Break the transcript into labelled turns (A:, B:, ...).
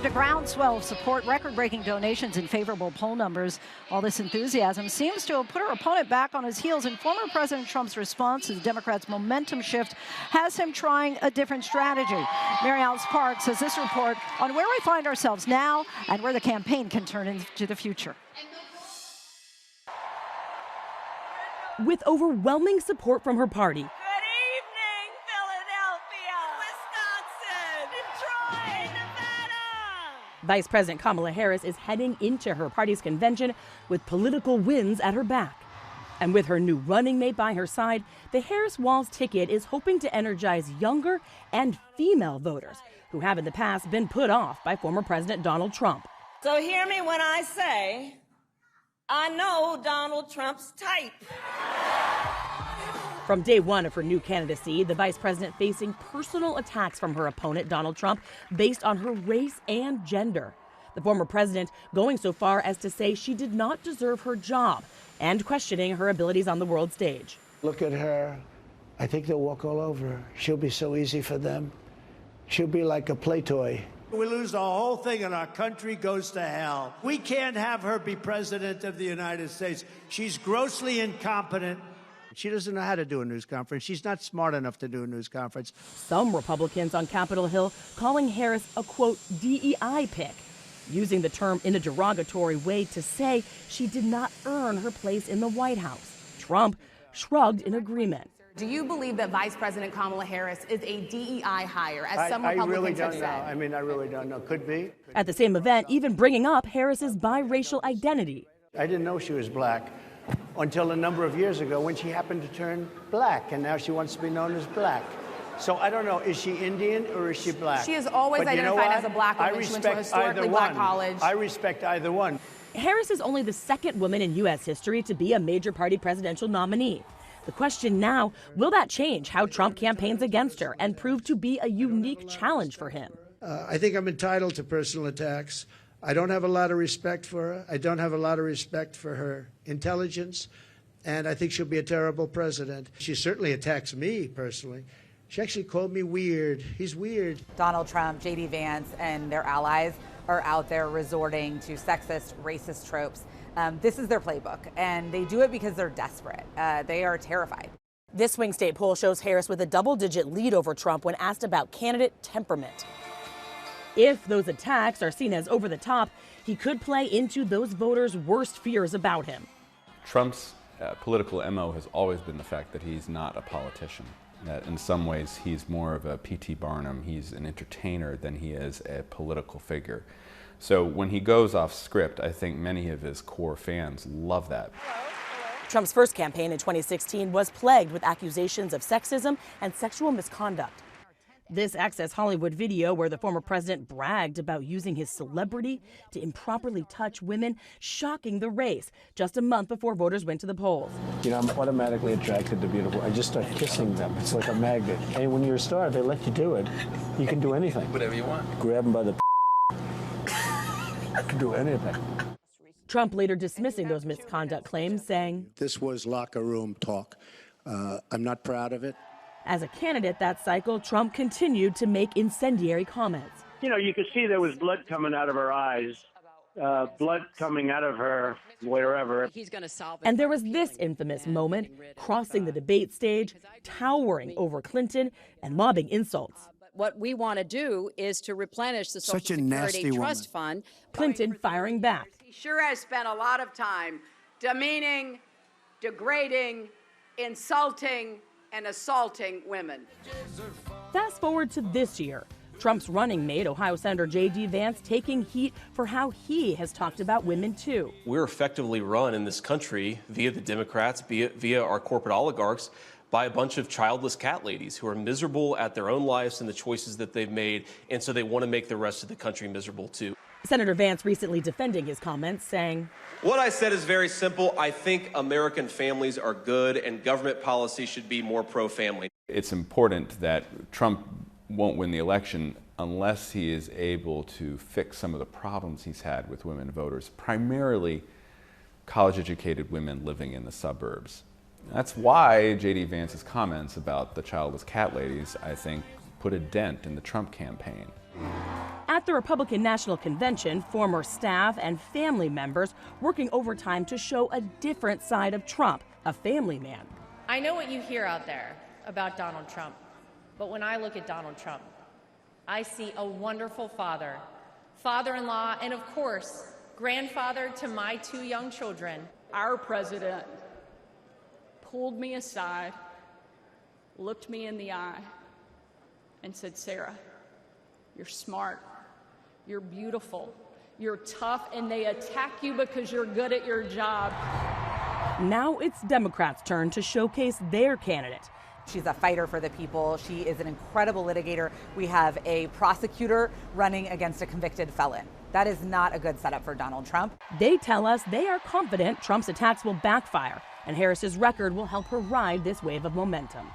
A: a groundswell of support, record-breaking donations, and favorable poll numbers. All this enthusiasm seems to have put her opponent back on his heels, and former President Trump's response to the Democrats' momentum shift has him trying a different strategy. Mary Alice Parks has this report on where we find ourselves now and where the campaign can turn into the future.
B: With overwhelming support from her party, Vice President Kamala Harris is heading into her party's convention with political wins at her back. And with her new running mate by her side, the Harris-Walz ticket is hoping to energize younger and female voters who have in the past been put off by former President Donald Trump.
C: So hear me when I say, I know Donald Trump's type.
B: From day one of her new candidacy, the vice president facing personal attacks from her opponent, Donald Trump, based on her race and gender. The former president going so far as to say she did not deserve her job and questioning her abilities on the world stage.
D: Look at her. I think they'll walk all over her. She'll be so easy for them. She'll be like a play toy.
E: We lose the whole thing and our country goes to hell. We can't have her be president of the United States. She's grossly incompetent. She doesn't know how to do a news conference. She's not smart enough to do a news conference.
B: Some Republicans on Capitol Hill calling Harris a, quote, DEI pick, using the term in a derogatory way to say she did not earn her place in the White House. Trump shrugged in agreement.
F: Do you believe that Vice President Kamala Harris is a DEI hire, as some Republicans
E: really
F: have
E: don't
F: said?
E: know. I mean, I really don't know. Could be.
B: At the same event, even bringing up Harris's biracial identity.
D: I didn't know she was black until a number of years ago when she happened to turn black, and now she wants to be known as black. So I don't know, is she Indian or is she black?
F: She has always identified as a black woman. She went to a historically black college.
D: I respect either one.
B: Harris is only the second woman in U.S. history to be a major party presidential nominee. The question now, will that change how Trump campaigns against her and prove to be a unique challenge for him?
D: I think I'm entitled to personal attacks. I don't have a lot of respect for her. I don't have a lot of respect for her intelligence, and I think she'll be a terrible president. She certainly attacks me personally. She actually called me weird. He's weird.
G: Donald Trump, J.D. Vance, and their allies are out there resorting to sexist, racist tropes. This is their playbook, and they do it because they're desperate. They are terrified.
B: This swing state poll shows Harris with a double-digit lead over Trump when asked about candidate temperament. If those attacks are seen as over the top, he could play into those voters' worst fears about him.
H: Trump's political MO has always been the fact that he's not a politician. That in some ways he's more of a P.T. Barnum, he's an entertainer than he is a political figure. So when he goes off script, I think many of his core fans love that.
B: Trump's first campaign in 2016 was plagued with accusations of sexism and sexual misconduct. This Access Hollywood video where the former president bragged about using his celebrity to improperly touch women, shocking the race just a month before voters went to the polls.
D: You know, I'm automatically attracted to beautiful. I just start kissing them. It's like a magnet. And when you're a star, they let you do it. You can do anything.
I: Whatever you want.
D: Grab them by the I can do anything.
B: Trump later dismissing those misconduct claims, saying,
D: This was locker room talk. I'm not proud of it.
B: As a candidate that cycle, Trump continued to make incendiary comments.
J: You know, you could see there was blood coming out of her eyes, blood coming out of her wherever.
B: And there was this infamous moment, crossing the debate stage, towering over Clinton and lobbing insults.
K: What we want to do is to replenish the Social Security Trust Fund.
B: Clinton firing back.
K: He sure has spent a lot of time demeaning, degrading, insulting, and assaulting women.
B: Fast forward to this year. Trump's running mate, Ohio Senator J.D. Vance, taking heat for how he has talked about women, too.
L: We're effectively run in this country via the Democrats, via our corporate oligarchs, by a bunch of childless cat ladies who are miserable at their own lives and the choices that they've made, and so they want to make the rest of the country miserable, too.
B: Senator Vance recently defending his comments, saying,
L: What I said is very simple. I think American families are good, and government policy should be more pro-family.
H: It's important that Trump won't win the election unless he is able to fix some of the problems he's had with women voters, primarily college-educated women living in the suburbs. That's why J.D. Vance's comments about the childless cat ladies, I think, put a dent in the Trump campaign.
B: At the Republican National Convention, former staff and family members working overtime to show a different side of Trump, a family man.
I: I know what you hear out there about Donald Trump, but when I look at Donald Trump, I see a wonderful father, father-in-law, and of course, grandfather to my 2 young children.
M: Our president pulled me aside, looked me in the eye, and said, "Sarah, you're smart, you're beautiful, you're tough, and they attack you because you're good at your job."
B: Now it's Democrats' turn to showcase their candidate.
G: She's a fighter for the people. She is an incredible litigator. We have a prosecutor running against a convicted felon. That is not a good setup for Donald Trump.
B: They tell us they are confident Trump's attacks will backfire, and Harris's record will help her ride this wave of momentum.